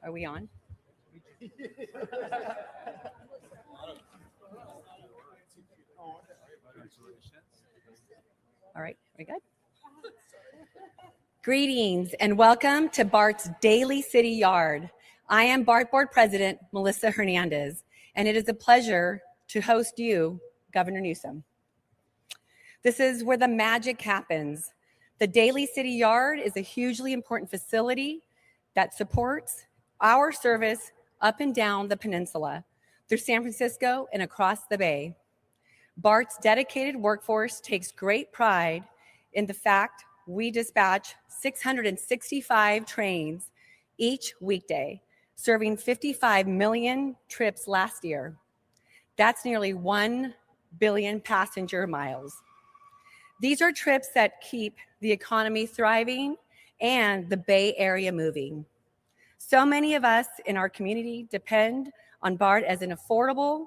Are we on? All right, we good? Greetings and welcome to BART's Daily City Yard. I am BART Board President Melissa Hernandez, and it is a pleasure to host you, Governor Newsom. This is where the magic happens. The Daily City Yard is a hugely important facility that supports our service up and down the peninsula, through San Francisco and across the Bay. BART's dedicated workforce takes great pride in the fact we dispatch 665 trains each weekday, serving 55 million trips last year. That's nearly 1 billion passenger miles. These are trips that keep the economy thriving and the Bay Area moving. So many of us in our community depend on BART as an affordable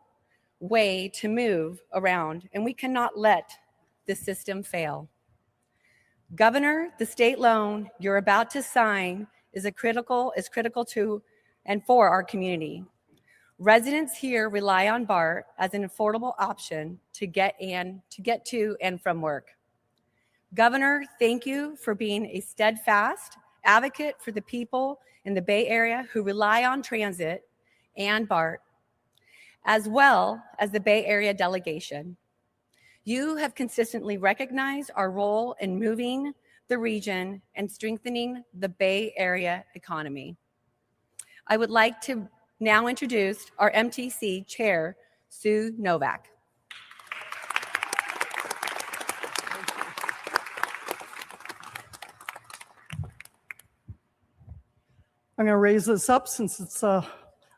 way to move around, and we cannot let the system fail. Governor, the state loan you're about to sign is critical to and for our community. Residents here rely on BART as an affordable option to get to and from work. Governor, thank you for being a steadfast advocate for the people in the Bay Area who rely on transit and BART, as well as the Bay Area delegation. You have consistently recognized our role in moving the region and strengthening the Bay Area economy. I would like to now introduce our MTC Chair, Sue Novak. I'm going to raise this up since I'm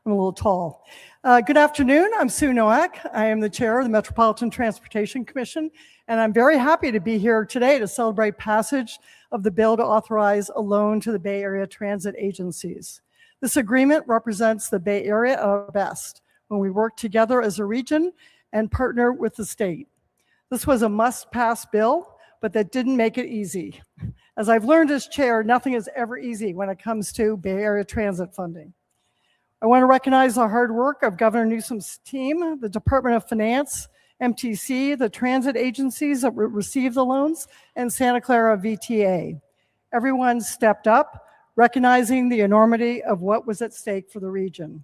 a little tall. Good afternoon. I'm Sue Nowak. I am the chair of the Metropolitan Transportation Commission, and I'm very happy to be here today to celebrate passage of the bill to authorize a loan to the Bay Area transit agencies. This agreement represents the Bay Area at our best when we work together as a region and partner with the state. This was a must-pass bill, but that didn't make it easy. As I've learned as chair, nothing is ever easy when it comes to Bay Area transit funding. I want to recognize the hard work of Governor Newsom's team, the Department of Finance, MTC, the transit agencies that received the loans, and Santa Clara VTA. Everyone stepped up, recognizing the enormity of what was at stake for the region.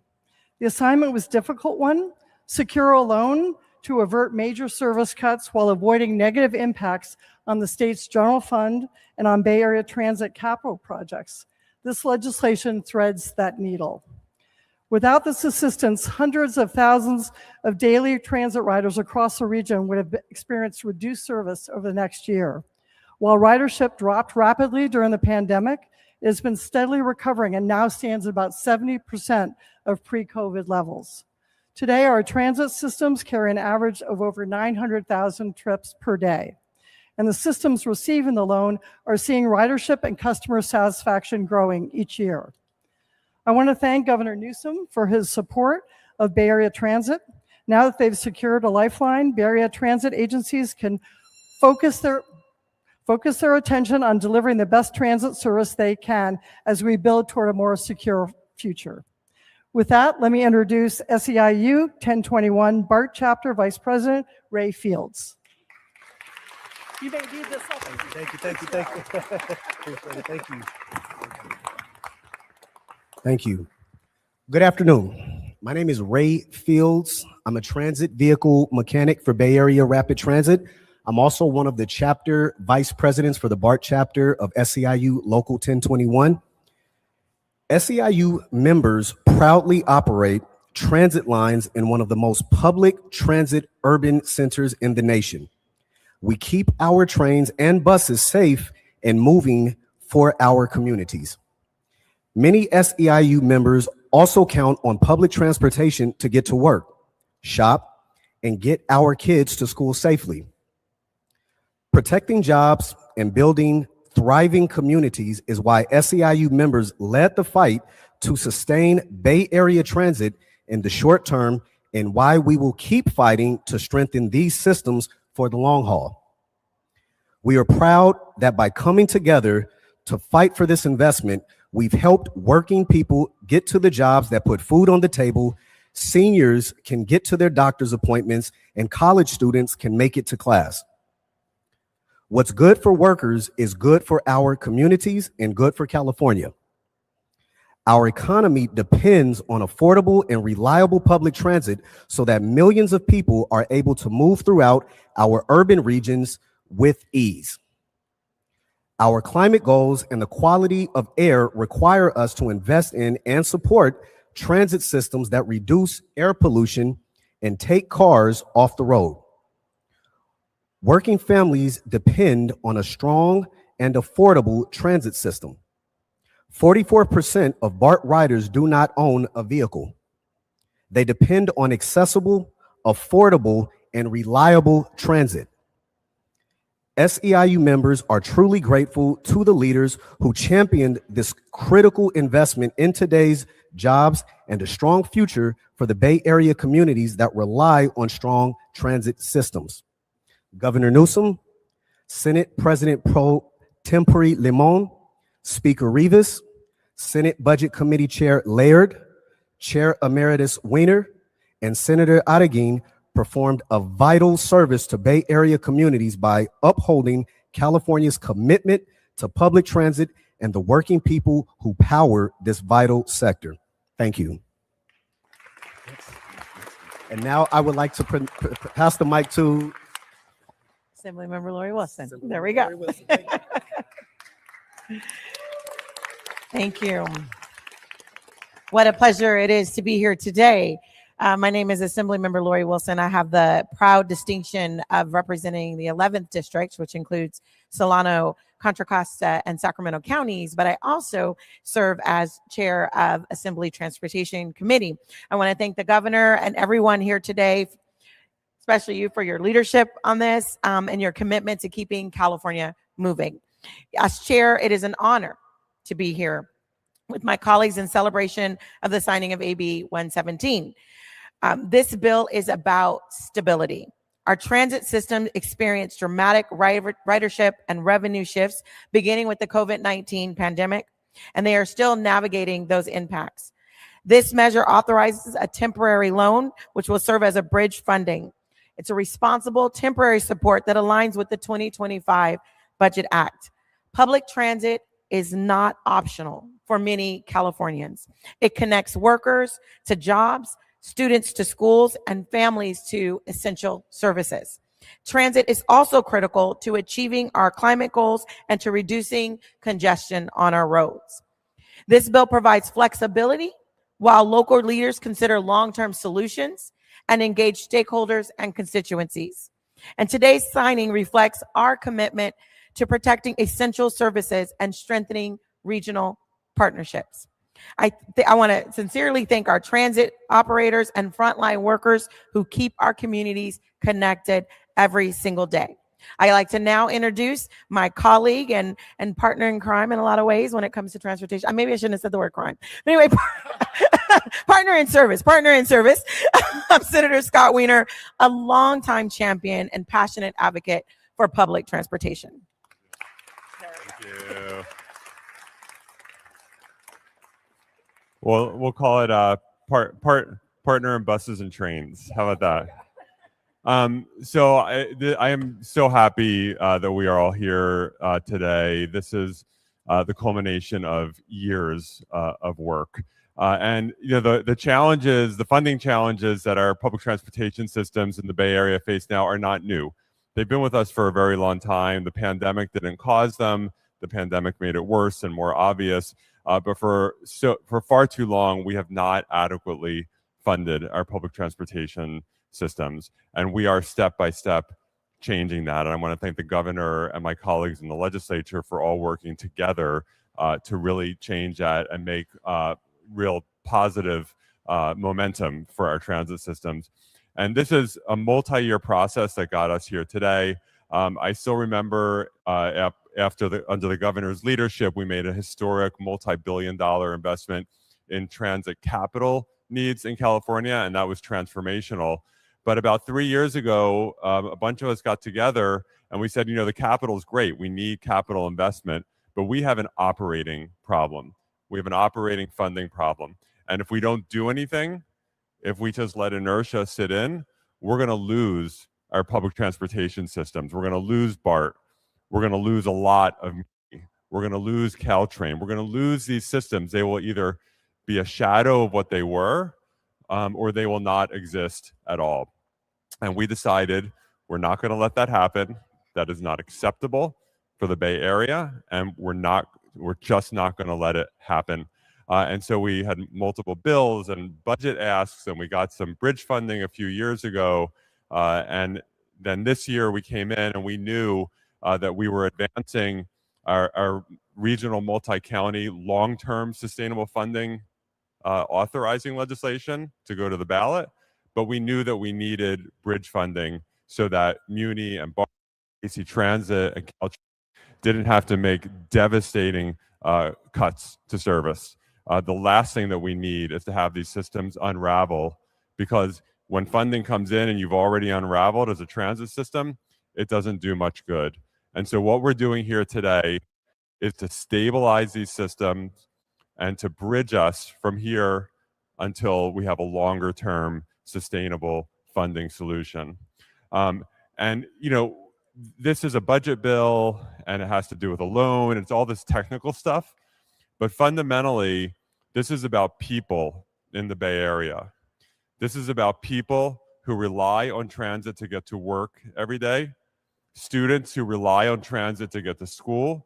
The assignment was a difficult one: secure a loan to avert major service cuts while avoiding negative impacts on the state's general fund and on Bay Area transit capital projects. This legislation threads that needle. Without this assistance, hundreds of thousands of daily transit riders across the region would have experienced reduced service over the next year. While ridership dropped rapidly during the pandemic, it has been steadily recovering and now stands at about 70% of pre-COVID levels. Today, our transit systems carry an average of over 900,000 trips per day. And the systems receiving the loan are seeing ridership and customer satisfaction growing each year. I want to thank Governor Newsom for his support of Bay Area Transit. Now that they've secured a lifeline, Bay Area transit agencies can focus their attention on delivering the best transit service they can as we build toward a more secure future. With that, let me introduce SEIU 1021 BART Chapter Vice President Ray Fields. You may lead this up. Thank you. Thank you. Good afternoon. My name is Ray Fields. I'm a transit vehicle mechanic for Bay Area Rapid Transit. I'm also one of the chapter vice presidents for the BART chapter of SEIU Local 1021. SEIU members proudly operate transit lines in one of the most public transit urban centers in the nation. We keep our trains and buses safe and moving for our communities. Many SEIU members also count on public transportation to get to work, shop, and get our kids to school safely. Protecting jobs and building thriving communities is why SEIU members led the fight to sustain Bay Area transit in the short term, and why we will keep fighting to strengthen these systems for the long haul. We are proud that by coming together to fight for this investment, We've helped working people get to the jobs that put food on the table, seniors can get to their doctor's appointments, and college students can make it to class. What's good for workers is good for our communities and good for California. Our economy depends on affordable and reliable public transit so that millions of people are able to move throughout our urban regions with ease. Our climate goals and the quality of air require us to invest in and support transit systems that reduce air pollution and take cars off the road. Working families depend on a strong and affordable transit system. 44% of BART riders do not own a vehicle. They depend on accessible, affordable, and reliable transit. SEIU members are truly grateful to the leaders who championed this critical investment in today's jobs and a strong future for the Bay Area communities that rely on strong transit systems. Governor Newsom, Senate President Pro Tempore Limon, Speaker Rivas, Senate Budget Committee Chair Laird, Chair Emeritus Weiner, and Senator Adeguin performed a vital service to Bay Area communities by upholding California's commitment to public transit and the working people who power this vital sector. Thank you. And now I would like to pass the mic to Assemblymember Lori Wilson. There we go. Thank you. What a pleasure it is to be here today. My name is Assemblymember Lori Wilson. I have the proud distinction of representing the 11th district, which includes Solano, Contra Costa, and Sacramento counties, but I also serve as chair of Assembly Transportation Committee. I want to thank the governor and everyone here today, especially you, for your leadership on this and your commitment to keeping California moving. As chair, it is an honor to be here with my colleagues in celebration of the signing of AB 117. This bill is about stability. Our transit system experienced dramatic ridership and revenue shifts beginning with the COVID-19 pandemic, and they are still navigating those impacts. This measure authorizes a temporary loan, which will serve as a bridge funding. It's a responsible temporary support that aligns with the 2025 Budget Act. Public transit is not optional for many Californians. It connects workers to jobs, students to schools, and families to essential services. Transit is also critical to achieving our climate goals and to reducing congestion on our roads. This bill provides flexibility while local leaders consider long-term solutions and engage stakeholders and constituencies. And today's signing reflects our commitment to protecting essential services and strengthening regional partnerships. I want to sincerely thank our transit operators and frontline workers who keep our communities connected every single day. I'd like to now introduce my colleague and partner in crime in a lot of ways when it comes to transportation. Maybe I shouldn't have said the word crime. But anyway, partner in service. I'm Senator Scott Weiner, a longtime champion and passionate advocate for public transportation. Thank you. Well, we'll call it partner in buses and trains. How about that? So I am so happy that we are all here today. This is the culmination of years of work. And you know, the challenges, the funding challenges that our public transportation systems in the Bay Area face now are not new. They've been with us for a very long time. The pandemic didn't cause them. The pandemic made it worse and more obvious. But for far too long, we have not adequately funded our public transportation systems. And we are step by step changing that. And I want to thank the governor and my colleagues in the legislature for all working together to really change that and make real positive momentum for our transit systems. And this is a multi-year process that got us here today. I still remember under the governor's leadership, we made a historic multi-billion-dollar investment in transit capital needs in California, and that was transformational. But about 3 years ago, a bunch of us got together and we said, you know, the capital is great. We need capital investment, but we have an operating problem. We have an operating funding problem. And if we don't do anything, if we just let inertia sit in, we're going to lose our public transportation systems. We're going to lose BART. We're going to lose a lot of money. We're going to lose Caltrain. We're going to lose these systems. They will either be a shadow of what they were, or they will not exist at all. And we decided we're not going to let that happen. That is not acceptable for the Bay Area, and we're just not going to let it happen. And so we had multiple bills and budget asks, and we got some bridge funding a few years ago. And then this year we came in and we knew that we were advancing our regional multi-county long-term sustainable funding authorizing legislation to go to the ballot. But we knew that we needed bridge funding so that Muni and BART, AC Transit, and Caltrain didn't have to make devastating cuts to service. The last thing that we need is to have these systems unravel, because when funding comes in and you've already unraveled as a transit system, it doesn't do much good. And so what we're doing here today is to stabilize these systems and to bridge us from here until we have a longer term sustainable funding solution. And you know, this is a budget bill and it has to do with a loan. It's all this technical stuff, but fundamentally, this is about people in the Bay Area. This is about people who rely on transit to get to work every day, students who rely on transit to get to school,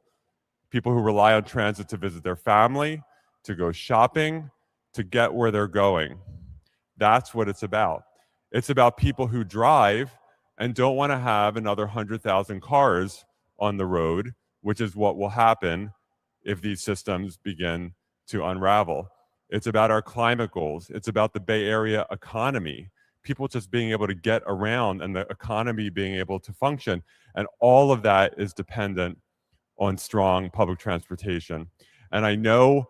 people who rely on transit to visit their family, to go shopping, to get where they're going. That's what it's about. It's about people who drive and don't want to have another 100,000 cars on the road, which is what will happen if these systems begin to unravel. It's about our climate goals. It's about the Bay Area economy, people just being able to get around and the economy being able to function. And all of that is dependent on strong public transportation. And I know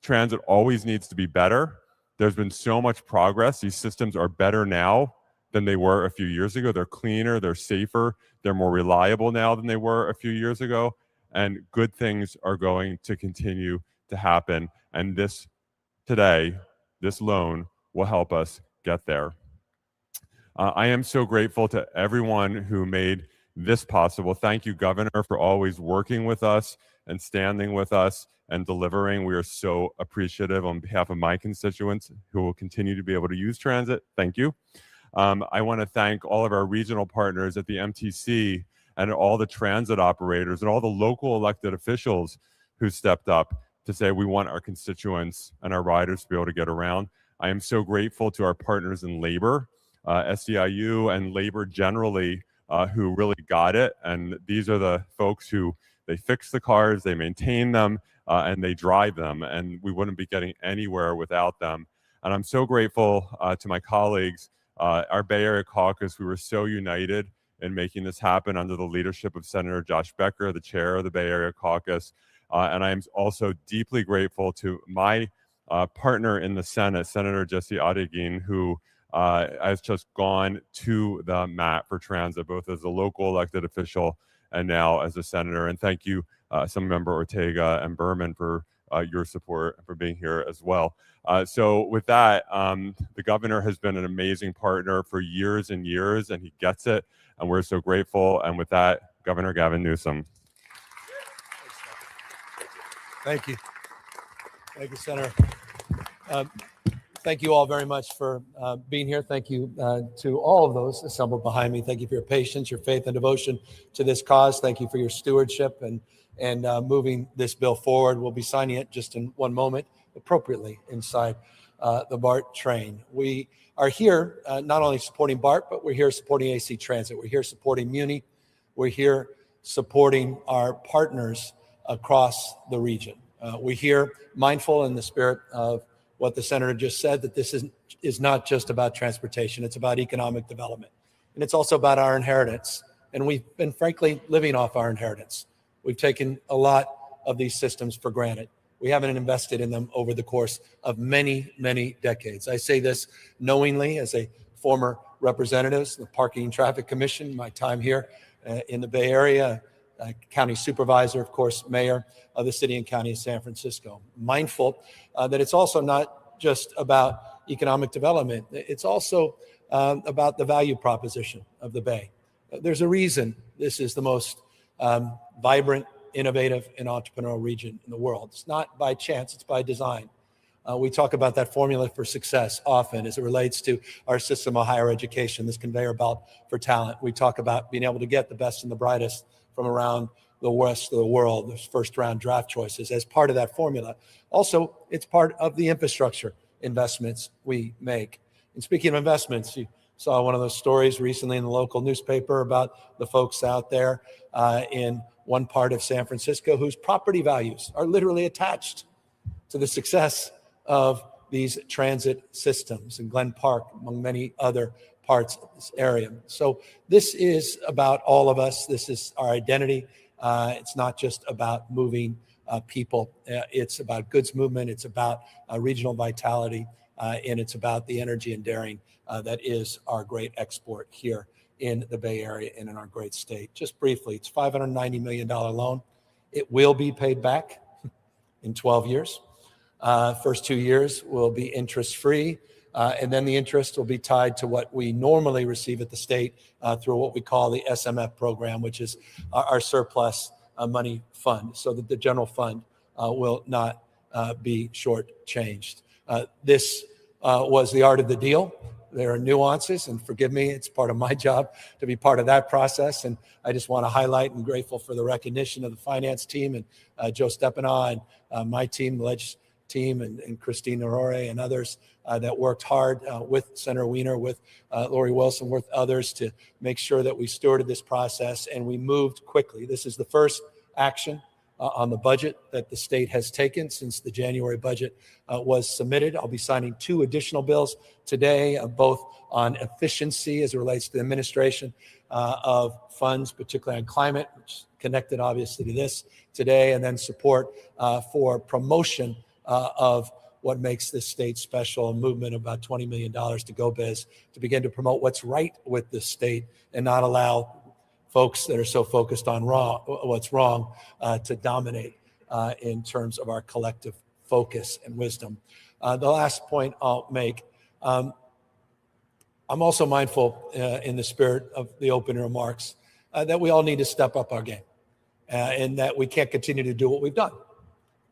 transit always needs to be better. There's been so much progress. These systems are better now than they were a few years ago. They're cleaner, they're safer, they're more reliable now than they were a few years ago. And good things are going to continue to happen. And this loan will help us get there. I am so grateful to everyone who made this possible. Thank you, Governor, for always working with us and standing with us and delivering. We are so appreciative on behalf of my constituents who will continue to be able to use transit. Thank you. I want to thank all of our regional partners at the MTC and all the transit operators and all the local elected officials who stepped up to say we want our constituents and our riders to be able to get around. I am so grateful to our partners in labor, SEIU and labor generally, who really got it. And these are the folks who, they fix the cars, they maintain them, and they drive them. And we wouldn't be getting anywhere without them. And I'm so grateful to my colleagues, our Bay Area caucus. We were so united in making this happen under the leadership of Senator Josh Becker, the chair of the Bay Area caucus. And I am also deeply grateful to my partner in the Senate, Senator Jesse Adeggin, who has just gone to the mat for transit, both as a local elected official and now as a senator. And thank you, Assemblymember Ortega and Berman, for your support and for being here as well. So with that, the governor has been an amazing partner for years and years, and he gets it, and we're so grateful. And with that, Governor Gavin Newsom. Thank you. Thank you, Senator. Thank you all very much for being here. Thank you to all of those assembled behind me. Thank you for your patience, your faith, and devotion to this cause. Thank you for your stewardship and moving this bill forward. We'll be signing it just in one moment, appropriately inside the BART train. We are here not only supporting BART, but we're here supporting AC Transit. We're here supporting Muni. We're here supporting our partners across the region. We're here mindful in the spirit of what the senator just said, that this is not just about transportation. It's about economic development. And it's also about our inheritance. And we've been, frankly, living off our inheritance. We've taken a lot of these systems for granted. We haven't invested in them over the course of many, many decades. I say this knowingly as a former representative, the Parking and Traffic Commission, my time here in the Bay Area, county supervisor, of course, mayor of the city and county of San Francisco. Mindful that it's also not just about economic development, it's also about the value proposition of the Bay. There's a reason this is the most vibrant, innovative, and entrepreneurial region in the world. It's not by chance, it's by design. We talk about that formula for success often as it relates to our system of higher education, this conveyor belt for talent. We talk about being able to get the best and the brightest from around the rest of the world, those first round draft choices as part of that formula. Also, it's part of the infrastructure investments we make. And speaking of investments, you saw one of those stories recently in the local newspaper about the folks out there in one part of San Francisco whose property values are literally attached to the success of these transit systems in Glen Park, among many other parts of this area. So this is about all of us. This is our identity. It's not just about moving people. It's about goods movement. It's about regional vitality. And it's about the energy and daring that is our great export here in the Bay Area and in our great state. Just briefly, it's $590 million loan. It will be paid back in 12 years. First 2 years will be interest-free, and then the interest will be tied to what we normally receive at the state through what we call the SMF program, which is our surplus money fund, so that the general fund will not be shortchanged. This was the art of the deal. There are nuances, and forgive me, it's part of my job to be part of that process. And I just want to highlight and grateful for the recognition of the finance team and Joe Stepanaw and my team, the team, and Christine Arore and others that worked hard with Senator Wiener, with Lori Wilson, with others to make sure that we stewarded this process and we moved quickly. This is the first action on the budget that the state has taken since the January budget was submitted. I'll be signing 2 additional bills today, both on efficiency as it relates to the administration of funds, particularly on climate, which is connected obviously to this today, and then support for promotion of what makes this state special, a movement of about $20 million to GoBiz to begin to promote what's right with the state and not allow folks that are so focused on what's wrong to dominate in terms of our collective focus and wisdom. The last point I'll make, I'm also mindful in the spirit of the opening remarks that we all need to step up our game and that we can't continue to do what we've done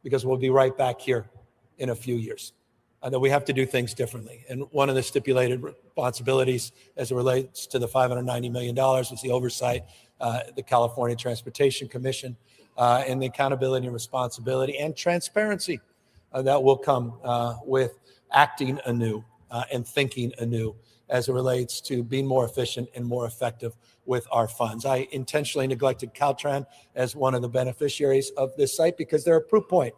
because we'll be right back here in a few years. That we have to do things differently. And one of the stipulated responsibilities as it relates to the $590 million was the oversight, the California Transportation Commission, and the accountability and responsibility and transparency that will come with acting anew and thinking anew as it relates to being more efficient and more effective with our funds. I intentionally neglected Caltran as one of the beneficiaries of this site because they're a proof point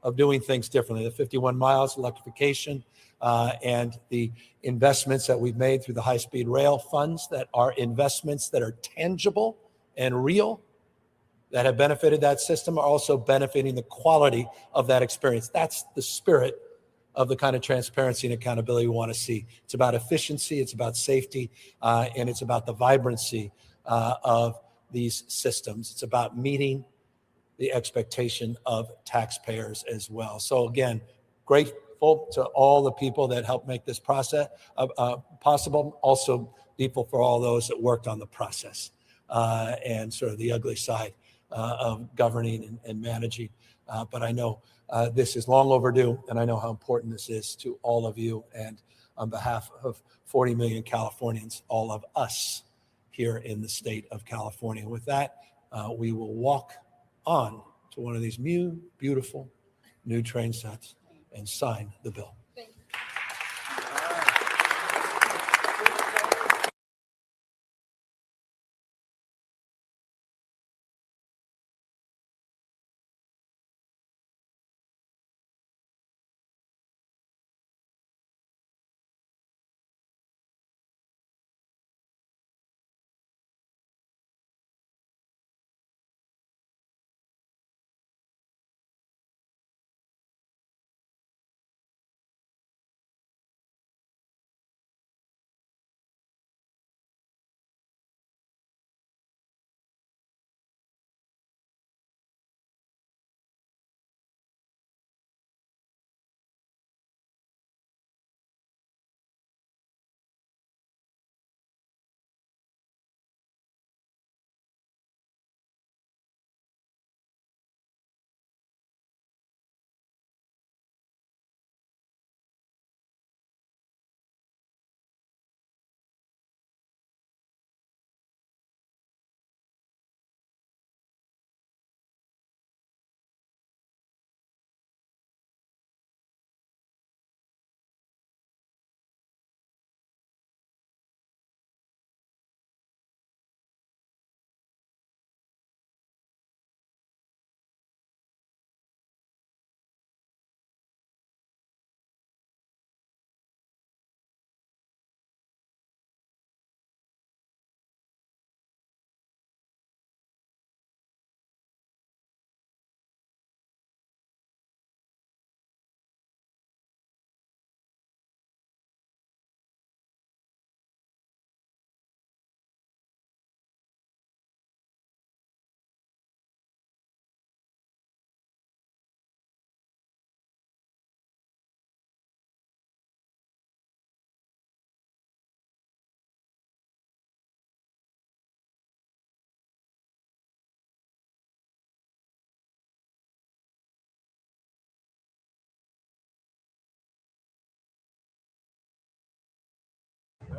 of doing things differently. The 51 miles, electrification, and the investments that we've made through the high-speed rail funds that are investments that are tangible and real, that have benefited that system, are also benefiting the quality of that experience. That's the spirit of the kind of transparency and accountability we want to see. It's about efficiency, it's about safety, and it's about the vibrancy of these systems. It's about meeting the expectation of taxpayers as well. So again, grateful to all the people that helped make this process possible. Also grateful for all those that worked on the process and sort of the ugly side of governing and managing. But I know this is long overdue, and I know how important this is to all of you. And on behalf of 40 million Californians, all of us here in the state of California. With that, we will walk on to one of these new, beautiful new train sets and sign the bill.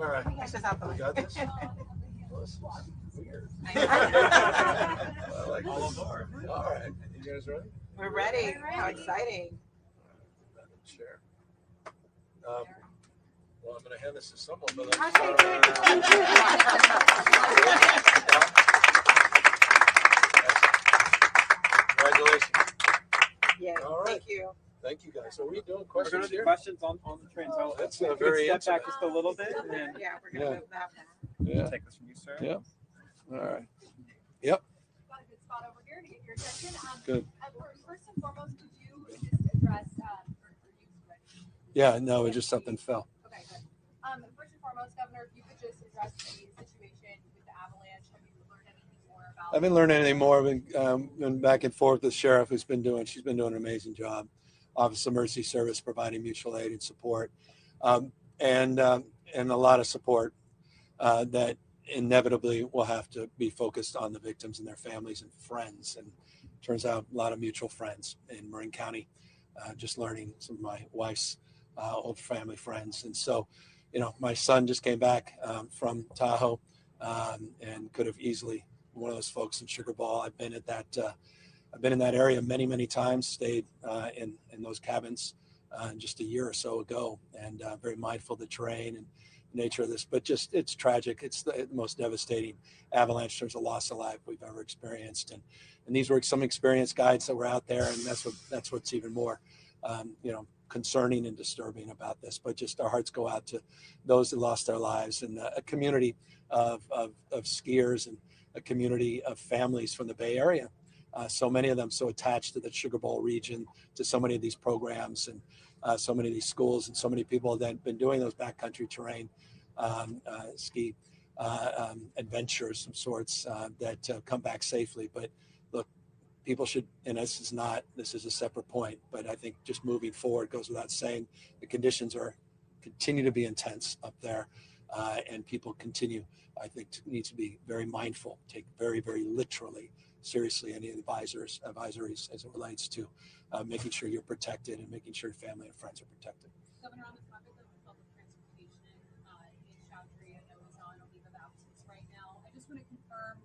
All right. It's just out the We way. got this? Well, this is weird. I like this. All right. You guys ready? We're ready. How exciting. Sure. Well, I'm going to hand this to someone, but congratulations. Yeah. All right. Thank you. Thank you, guys. So are we doing We're questions going to do here? questions on the train. So That's we very can step back intimate. just a little bit and then Yeah, we're going to move that one. Yeah. take this from you, sir. Yeah. All right. Yep. Got a good spot over here to get your attention. Good. First and foremost, could you just address, Yeah, no, it just something fell. okay, good. First and foremost, Governor, if you could just address the situation with the avalanche. Have you learned anything more about I haven't learned anything more. I've been back and forth with the sheriff, she's been doing an amazing job. Office of Mercy Service providing mutual aid and support, and a lot of support that inevitably will have to be focused on the victims and their families and friends. And turns out a lot of mutual friends in Marin County. Just learning some of my wife's old family friends, and so, my son just came back from Tahoe, and could have easily one of those folks in Sugar Ball. I've been in that area many, many times. Stayed in those cabins just a year or so ago, and very mindful of the terrain and nature of this. But just it's tragic. It's the most devastating avalanche in terms of loss of life we've ever experienced. And these were some experienced guides that were out there, and that's what's even more concerning and disturbing about this. But just our hearts go out to those that lost their lives, and a community of skiers and a community of families from the Bay Area. So many of them so attached to the Sugar Bowl region, to so many of these programs, and so many of these schools, and so many people that have been doing those backcountry terrain ski adventures of sorts that come back safely. But look, people should, and this is a separate point, but I think just moving forward goes without saying, the conditions continue to be intense up there, and people continue, I think, need to be very mindful, take very, very literally seriously any advisories as it relates to making sure you're protected and making sure your family and friends are protected. Governor, on the topic of public transportation in Chowdhury, I know is on a leave of absence right now. I just want to confirm,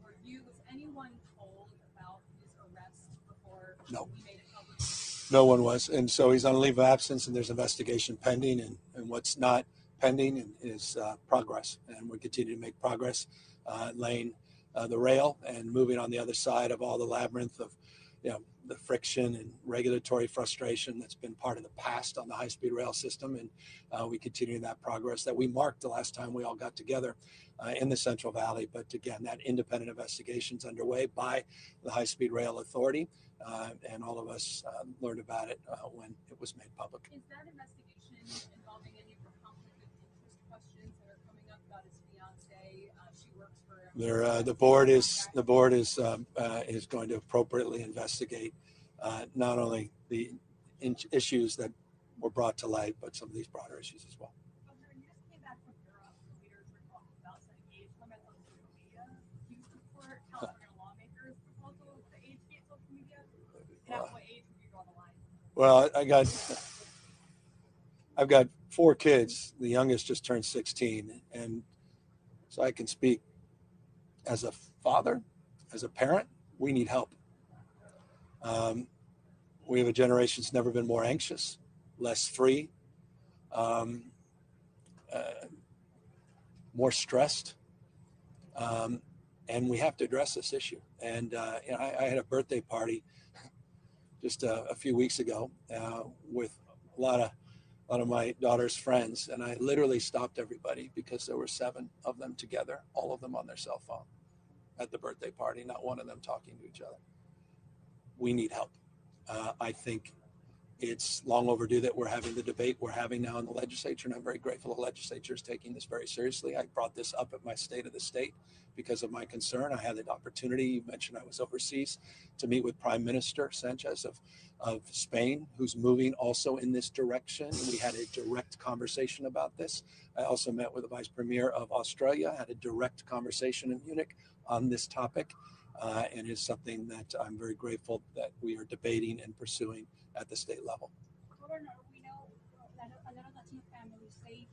was anyone told about his arrest before No. he made it public? No one was. And so he's on a leave of absence, and there's investigation pending, and what's not pending is progress. And we continue to make progress, laying the rail and moving on the other side of all the labyrinth of, the friction and regulatory frustration that's been part of the past on the high-speed rail system. And we continue that progress that we marked the last time we all got together in the Central Valley. But again, that independent investigation is underway by the High-Speed Rail Authority, and all of us learned about it when it was made public. Is that investigation involving any of the conflict of interest questions that are coming up about his fiance? She works for. The board is going to appropriately investigate not only the issues that were brought to light, but some of these broader issues as well. Governor, you just came back from Europe. The leaders were talking about setting age limits on social media. Do you support California lawmakers' proposal to age gate social media? And at what age would you draw the line? Well, I've got 4 kids. The youngest just turned 16, and so I can speak as a father, as a parent. We need help. We have a generation that's never been more anxious, less free, more stressed, and we have to address this issue. And I had a birthday party just a few weeks ago with a lot of my daughter's friends, and I literally stopped everybody because there were 7 of them together, all of them on their cell phone at the birthday party, not one of them talking to each other. We need help. I think it's long overdue that we're having the debate we're having now in the legislature, and I'm very grateful the legislature is taking this very seriously. I brought this up at my State of the State because of my concern. I had the opportunity, you mentioned I was overseas, to meet with Prime Minister Sanchez of Spain, who's moving also in this direction. We had a direct conversation about this. I also met with the Vice Premier of Australia, had a direct conversation in Munich on this topic. And is something that I'm very grateful that we are debating and pursuing at the state level. Governor, we know that a lot of Latino families age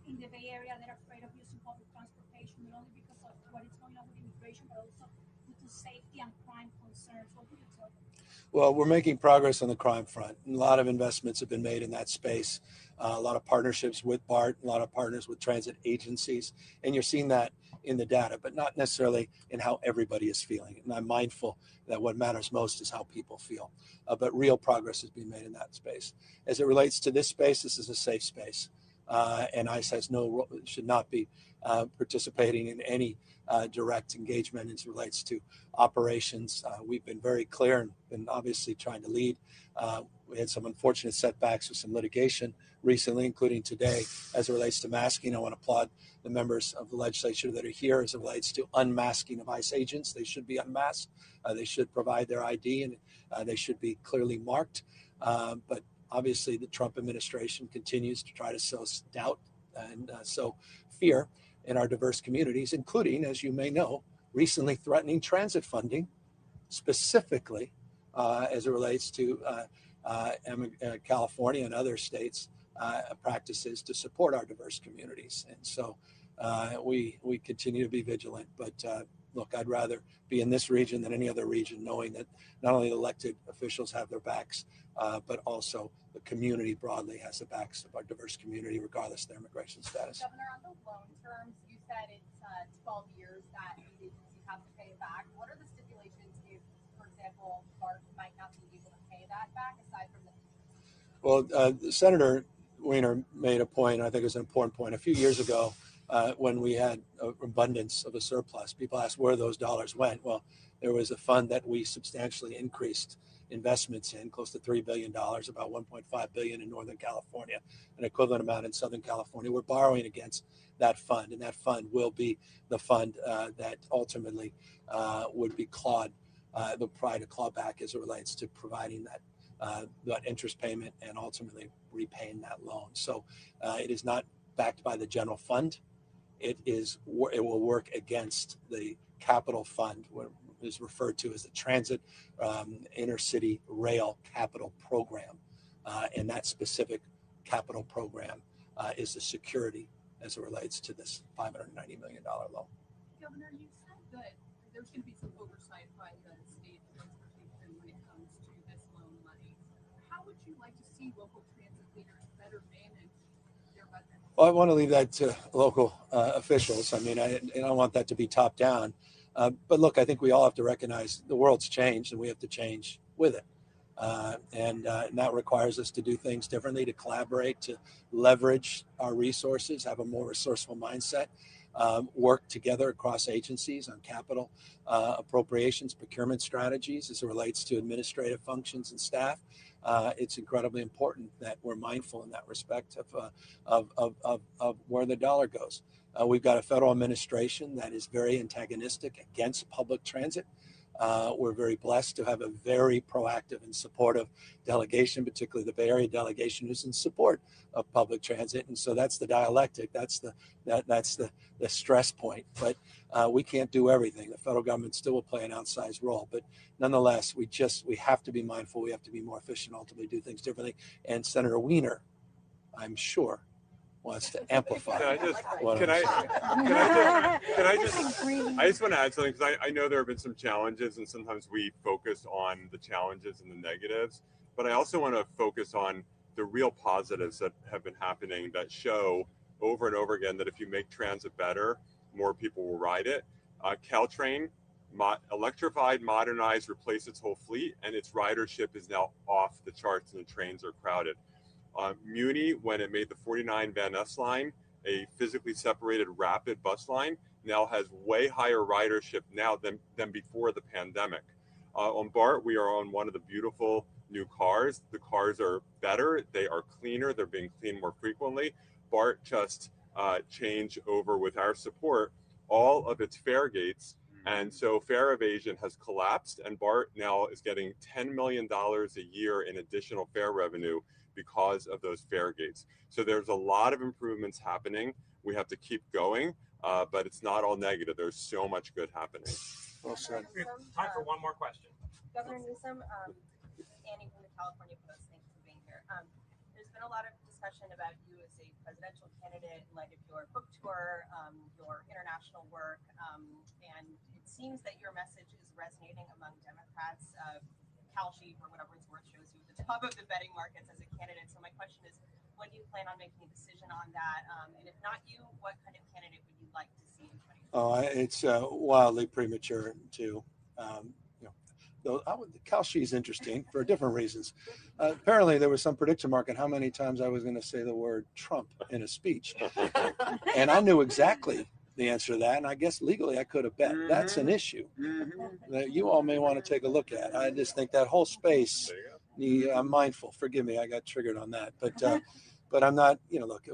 in the Bay Area that are afraid of using public transportation, not only because of what is going on with immigration, but also due to safety and crime concerns? What would you tell them? Well, we're making progress on the crime front. A lot of investments have been made in that space. A lot of partnerships with BART, a lot of partners with transit agencies, and you're seeing that in the data, but not necessarily in how everybody is feeling. And I'm mindful that what matters most is how people feel. But real progress is being made in that space. As it relates to this space, this is a safe space, and ICE has should not be participating in any direct engagement as it relates to operations. We've been very clear and been obviously trying to lead. We had some unfortunate setbacks with some litigation recently, including today, as it relates to masking. I want to applaud the members of the legislature that are here as it relates to unmasking of ICE agents. They should be unmasked. They should provide their ID, and they should be clearly marked. But obviously, the Trump administration continues to try to sow doubt and sow fear in our diverse communities, including, as you may know, recently threatening transit funding, specifically as it relates to California and other states' practices to support our diverse communities. And so we continue to be vigilant. But look, I'd rather be in this region than any other region, knowing that not only elected officials have their backs, but also the community broadly has the backs of our diverse community, regardless of their immigration status. Governor, on the loan terms, you said it's 12 years that these agencies have to pay it back. What are the stipulations if, for example, BART might not be able to pay that back aside from the... Well, Senator Weiner made a point, and I think it was an important point. A few years ago, when we had an abundance of a surplus, people asked where those dollars went. Well, there was a fund that we substantially increased investments in, close to $3 billion, about $1.5 billion in Northern California, an equivalent amount in Southern California. We're borrowing against that fund, and that fund will be the fund that ultimately would be clawed, the pride to claw back as it relates to providing that interest payment and ultimately repaying that loan. So it is not backed by the general fund. It will work against the capital fund, what is referred to as the Transit Intercity Rail Capital Program. And that specific capital program is the security as it relates to this $590 million loan. Governor, you said that there's going to be some oversight by the state transportation when it comes to this loan money. How would you like to see local transit leaders better manage their budget? Well, I want to leave that to local officials. I mean, I don't want that to be top down. But look, I think we all have to recognize the world's changed and we have to change with it. And that requires us to do things differently, to collaborate, to leverage our resources, have a more resourceful mindset, work together across agencies on capital appropriations, procurement strategies as it relates to administrative functions and staff. It's incredibly important that we're mindful in that respect of where the dollar goes. We've got a federal administration that is very antagonistic against public transit. We're very blessed to have a very proactive and supportive delegation, particularly the Bay Area delegation, who's in support of public transit. And so that's the dialectic. That's the stress point. But we can't do everything. The federal government still will play an outsized role. But nonetheless, we have to be mindful. We have to be more efficient, ultimately do things differently. And Senator Weiner, I'm sure, wants to amplify. I just want to add something, because I know there have been some challenges, and sometimes we focus on the challenges and the negatives, but I also want to focus on the real positives that have been happening that show over and over again that if you make transit better, more people will ride it. Caltrain electrified, modernized, replaced its whole fleet, and its ridership is now off the charts and the trains are crowded. Muni, when it made the 49 Van Ness line, a physically separated rapid bus line, now has way higher ridership now than before the pandemic. On BART, we are on one of the beautiful new cars. The cars are better, they are cleaner, they're being cleaned more frequently. BART just changed over with our support all of its fare gates, and so fare evasion has collapsed, and BART now is getting $10 million a year in additional fare revenue because of those fare gates. So there's a lot of improvements happening. We have to keep going, but it's not all negative. There's so much good happening. Well said. We have time for one more question. Governor Newsom, Annie from the California Post, thanks for being here. There's been a lot of discussion discussion about you as a presidential candidate in light of your book tour, your international work, and it seems that your message is resonating among Democrats. Kalshi, for whatever it's worth, shows you at the top of the betting markets as a candidate. So my question is, when do you plan on making a decision on that? And if not you, what kind of candidate would you like to see in 2020? Oh, it's wildly premature to, though Kalshi is interesting for different reasons. Apparently, there was some prediction market how many times I was going to say the word Trump in a speech, and I knew exactly the answer to that. And I guess legally, I could have bet. That's an issue that you all may want to take a look at. I just think that whole space. I'm mindful. Forgive me, I got triggered on that, but I'm not. Look,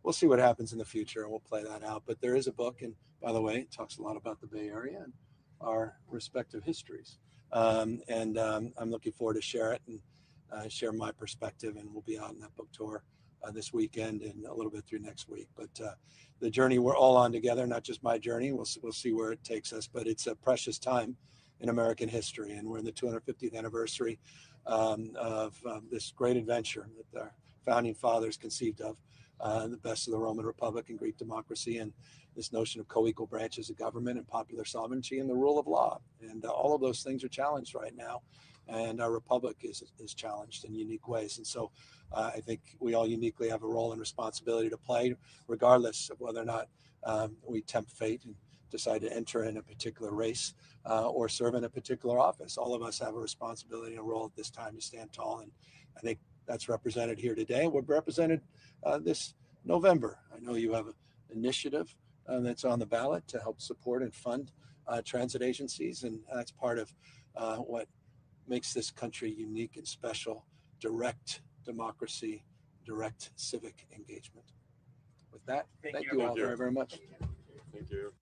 we'll see what happens in the future, and we'll play that out. But there is a book, and by the way, it talks a lot about the Bay Area and our respective histories. I'm looking forward to share it and share my perspective. And we'll be out on that book tour this weekend and a little bit through next week. But the journey we're all on together, not just my journey. We'll see where it takes us. But it's a precious time in American history, and we're in the 250th anniversary of this great adventure that our founding fathers conceived of. The best of the Roman Republic and Greek democracy, and this notion of co-equal branches of government and popular sovereignty and the rule of law. And all of those things are challenged right now. And our republic is challenged in unique ways. And so I think we all uniquely have a role and responsibility to play, regardless of whether or not we tempt fate and decide to enter in a particular race or serve in a particular office. All of us have a responsibility and a role at this time to stand tall. And I think that's represented here today. We're represented this November. I know you have an initiative that's on the ballot to help support and fund transit agencies, and that's part of what makes this country unique and special: direct democracy, direct civic engagement. With that, thank you all very, very much. Thank you.